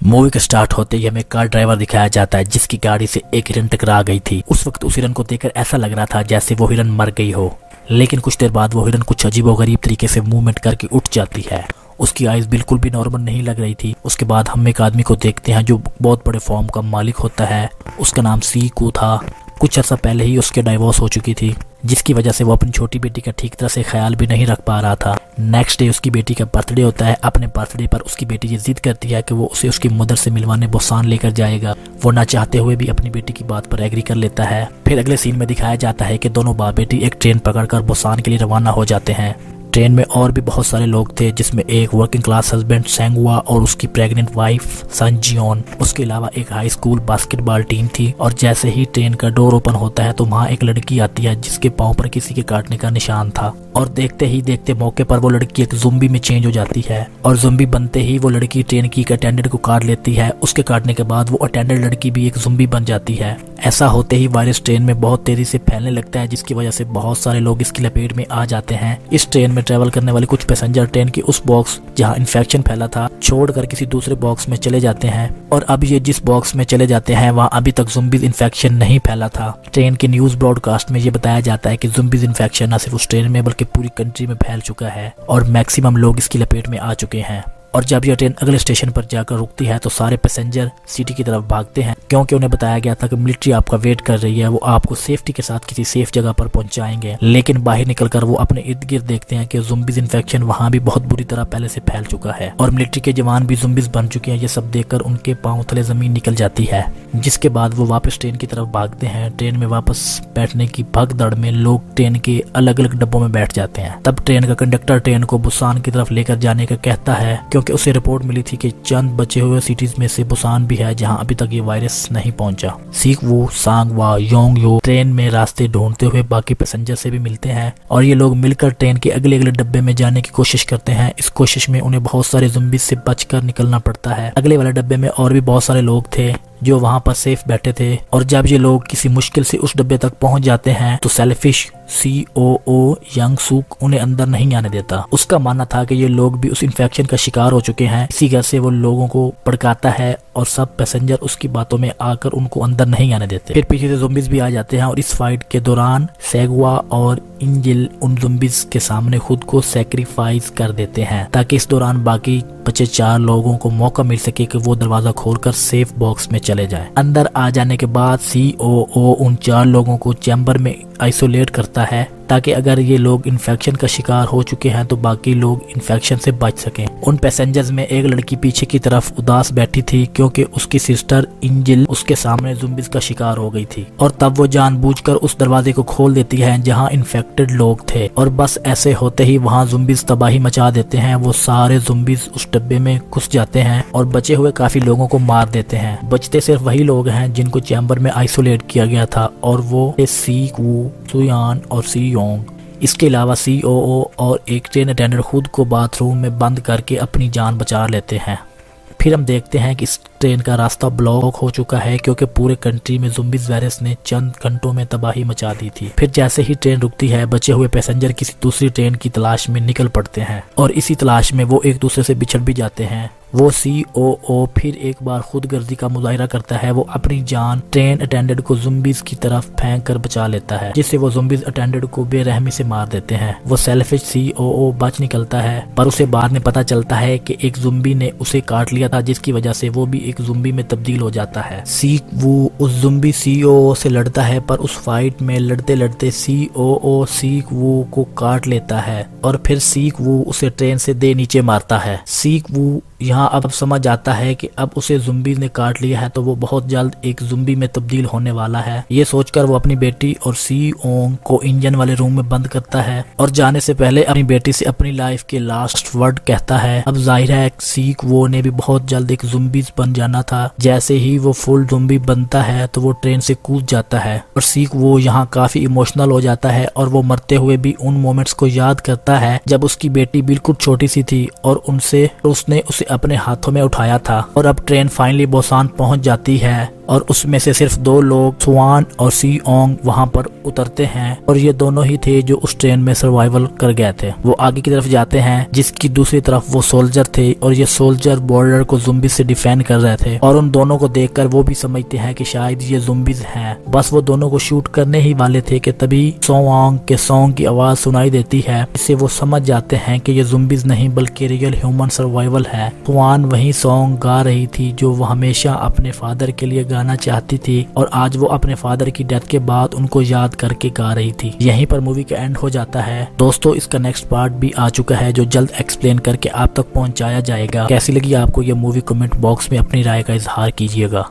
Movie के start होते ही हमें कार ड्राइवर दिखाया जाता है जिसकी गाड़ी से एक हिरन टकरा गई थी। उस वक्त उस हिरन को देखकर ऐसा लग रहा था जैसे वो हिरन मर गई हो, लेकिन कुछ देर बाद वो हिरन कुछ अजीबोगरीब तरीके से मूवमेंट करके उठ जाती है। उसकी आइज बिल्कुल भी नॉर्मल नहीं लग रही थी। उसके बाद हम एक आदमी को देखते हैं जो बहुत बड़े फॉर्म का मालिक होता है। उसका नाम सीकू था। कुछ अर्सा पहले ही उसके डाइवोर्स हो चुकी थी, जिसकी वजह से वो अपनी छोटी बेटी का ठीक तरह से ख्याल भी नहीं रख पा रहा था। नेक्स्ट डे उसकी बेटी का बर्थडे होता है। अपने बर्थडे पर उसकी बेटी ये जिद करती है कि वो उसे उसकी मदर से मिलवाने बुसान लेकर जाएगा। वो ना चाहते हुए भी अपनी बेटी की बात पर एग्री कर लेता है। फिर अगले सीन में दिखाया जाता है कि दोनों बाप बेटी एक ट्रेन पकड़कर बुसान के लिए रवाना हो जाते हैं। ट्रेन में और भी बहुत सारे लोग थे, जिसमें एक वर्किंग क्लास हस्बैंड सेंगुआ और उसकी प्रेग्नेंट वाइफ सनजियोन। उसके अलावा एक हाई स्कूल बास्केटबॉल टीम थी। और जैसे ही ट्रेन का डोर ओपन होता है तो वहाँ एक लड़की आती है जिसके पाँव पर किसी के काटने का निशान था। और देखते ही देखते मौके पर वो लड़की एक ज़ुम्बी में चेंज हो जाती है। और ज़ुम्बी बनते ही वो लड़की ट्रेन की एक अटेंडेंट को काट लेती है। उसके काटने के बाद वो अटेंडेंट लड़की भी एक ज़ुम्बी बन जाती है। ऐसा होते ही वायरस ट्रेन में बहुत तेजी से फैलने लगता है, जिसकी वजह से बहुत सारे लोग इसकी लपेट में आ जाते हैं। इस ट्रेन में ट्रेवल करने वाले कुछ पैसेंजर ट्रेन की उस बॉक्स जहां इन्फेक्शन फैला था छोड़कर किसी दूसरे बॉक्स में चले जाते हैं। और अब ये जिस बॉक्स में चले जाते हैं वहां अभी तक ज़ुम्बीज़ इन्फेक्शन नहीं फैला था। ट्रेन की न्यूज ब्रॉडकास्ट में ये बताया जाता है कि ज़ुम्बीज़ इन्फेक्शन न सिर्फ उस ट्रेन में बल्कि पूरी कंट्री में फैल चुका है और मैक्सिमम लोग इसकी लपेट में आ चुके हैं। और जब यह ट्रेन अगले स्टेशन पर जाकर रुकती है तो सारे पैसेंजर सिटी की तरफ भागते हैं, क्योंकि उन्हें बताया गया था कि मिलिट्री आपका वेट कर रही है। वो आपको सेफ्टी के साथ किसी सेफ जगह पर पहुंचाएंगे। लेकिन बाहर निकलकर वो अपने इर्द गिर्द देखते हैं कि ज़ुम्बीज़ इन्फेक्शन वहां भी बहुत बुरी तरह पहले से फैल चुका है और मिलिट्री के जवान भी ज़ुम्बीज़ बन चुके हैं। ये सब देखकर उनके पांव तले जमीन निकल जाती है, जिसके बाद वो वापस ट्रेन की तरफ भागते हैं। ट्रेन में वापस बैठने की भगदड़ में लोग ट्रेन के अलग अलग डब्बों में बैठ जाते हैं। तब ट्रेन का कंडक्टर ट्रेन को बुसान की तरफ लेकर जाने का कहता है, क्योंकि उसे रिपोर्ट मिली थी कि चंद बचे हुए सिटीज में से बुसान भी है जहां अभी तक ये वायरस नहीं पहुंचा। सीकवू, सांगवा, योंगयो ट्रेन में रास्ते ढूंढते हुए बाकी पैसेंजर से भी मिलते हैं और ये लोग मिलकर ट्रेन के अगले अगले डब्बे में जाने की कोशिश करते हैं। इस कोशिश में उन्हें बहुत सारे ज़ुम्बीज़ से बचकर निकलना पड़ता है। अगले वाले डब्बे में और भी बहुत सारे लोग थे जो वहां पर सेफ बैठे थे। और जब ये लोग किसी मुश्किल से उस डब्बे तक पहुंच जाते हैं तो सेल्फिश COO यंग सूक उन्हें अंदर नहीं आने देता। उसका मानना था कि ये लोग भी उस इन्फेक्शन का शिकार हो चुके हैं, इसी घर से वो लोगों को भड़काता है और सब पैसेंजर उसकी बातों में आकर उनको अंदर नहीं आने देते। फिर पीछे से ज़ुम्बीज़ भी आ जाते हैं और इस फाइट के दौरान सेगवा और इंजिल उन ज़ुम्बीज़ के सामने खुद को सैक्रिफाइस कर देते हैं ताकि इस दौरान बाकी बचे 4 लोगों को मौका मिल सके कि वो दरवाजा खोलकर सेफ बॉक्स में चले जाएं। अंदर आ जाने के बाद COO उन 4 लोगों को चैम्बर में आइसोलेट करता है ताकि अगर ये लोग इन्फेक्शन का शिकार हो चुके हैं तो बाकी लोग इन्फेक्शन से बच सकें। उन पैसेंजर्स में एक लड़की पीछे की तरफ उदास बैठी थी क्योंकि उसकी सिस्टर इंजिल उसके सामने ज़ुम्बीज़ का शिकार हो गई थी। और तब वो जानबूझकर उस दरवाजे को खोल देती है जहां इन्फेक्टेड लोग थे और बस ऐसे होते ही वहां ज़ुम्बीज़ तबाही मचा देते हैं। वो सारे ज़ुम्बीज़ उस डब्बे में घुस जाते हैं और बचे हुए काफी लोगों को मार देते हैं। बचते सिर्फ वही लोग हैं जिनको चैम्बर में आइसोलेट किया गया था और वो सीकवू, सुयान और सीयोंग। इसके अलावा COO और एक ट्रेन अटेंडेंट खुद को बाथरूम में बंद करके अपनी जान बचा लेते हैं। फिर हम देखते हैं कि इस ट्रेन का रास्ता ब्लॉक हो चुका है क्योंकि पूरे कंट्री में ज़ुम्बीज़ वायरस ने चंद घंटों में तबाही मचा दी थी। फिर जैसे ही ट्रेन रुकती है बचे हुए पैसेंजर किसी दूसरी ट्रेन की तलाश में निकल पड़ते हैं और इसी तलाश में वो एक दूसरे से बिछड़ भी जाते हैं। वो COO फिर एक बार खुद गर्जी का मुजाहिरा करता है। वो अपनी जान ट्रेन अटेंडेंट को ज़ुम्बीज़ की तरफ फेंक कर बचा लेता है, जिससे वो ज़ुम्बीज़ अटेंडेंट को बेरहमी से मार देते हैं। वो सेल्फिश COO बच निकलता है, पर उसे बाद में पता चलता है कि एक ज़ुम्बी ने उसे काट लिया था, जिसकी वजह से वो भी एक ज़ुम्बी में तब्दील हो जाता है। सीकवू उस ज़ुम्बी COO से लड़ता है, पर उस फाइट में लड़ते लड़ते COO सीकवू को काट लेता है और फिर सीकवू उसे ट्रेन से दे नीचे मारता है। सीकवू यहाँ अब समझ आता है कि अब उसे ज़ुम्बी ने काट लिया है तो वो बहुत जल्द एक ज़ुम्बी में तब्दील होने वाला है। ये सोचकर वो अपनी बेटी और सीओंग को इंजन वाले रूम में बंद करता है और जाने से पहले अपनी बेटी से अपनी लाइफ के लास्ट वर्ड कहता है। अब जाहिर है सीकवू ने भी बहुत जल्द एक ज़ुम्बीज़ बन जाना था। जैसे ही वो फुल ज़ुम्बी बनता है तो वो ट्रेन से कूद जाता है और सीकवू यहाँ काफी इमोशनल हो जाता है और वो मरते हुए भी उन मोमेंट्स को याद करता है जब उसकी बेटी बिल्कुल छोटी सी थी और उसने उसे अपने हाथों में उठाया था। और अब ट्रेन फाइनली बुसान पहुंच जाती है और उसमें से सिर्फ 2 लोग स्वान और सी ओंग वहाँ पर उतरते हैं और ये दोनों ही थे जो उस ट्रेन में सर्वाइवल कर गए थे। वो आगे की तरफ जाते हैं जिसकी दूसरी तरफ वो सोल्जर थे और ये सोल्जर बॉर्डर को ज़ुम्बी से डिफेंड कर रहे थे और उन दोनों को देखकर वो भी समझते हैं कि शायद ये ज़ुम्बीज हैं। बस वो दोनों को शूट करने ही वाले थे कि तभी सोवांग के सॉन्ग की आवाज सुनाई देती है। इससे वो समझ जाते हैं कि ये ज़ुम्बीज नहीं बल्कि रियल ह्यूमन सर्वाइवल है। स्वान वही सॉन्ग गा रही थी जो वो हमेशा अपने फादर के लिए गाना चाहती थी और आज वो अपने फादर की डेथ के बाद उनको याद करके गा रही थी। यहीं पर मूवी का एंड हो जाता है। दोस्तों इसका नेक्स्ट पार्ट भी आ चुका है जो जल्द एक्सप्लेन करके आप तक पहुंचाया जाएगा। कैसी लगी आपको ये मूवी? कमेंट बॉक्स में अपनी राय का इजहार कीजिएगा।